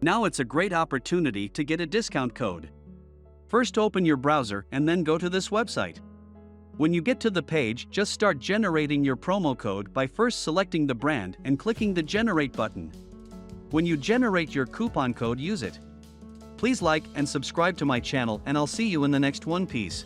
Now it's a great opportunity to get a discount code. First open your browser and then go to this website. When you get to the page, just start generating your promo code by first selecting the brand and clicking the Generate button. When you generate your coupon code, use it. Please like and subscribe to my channel, and I'll see you in the next one. Peace.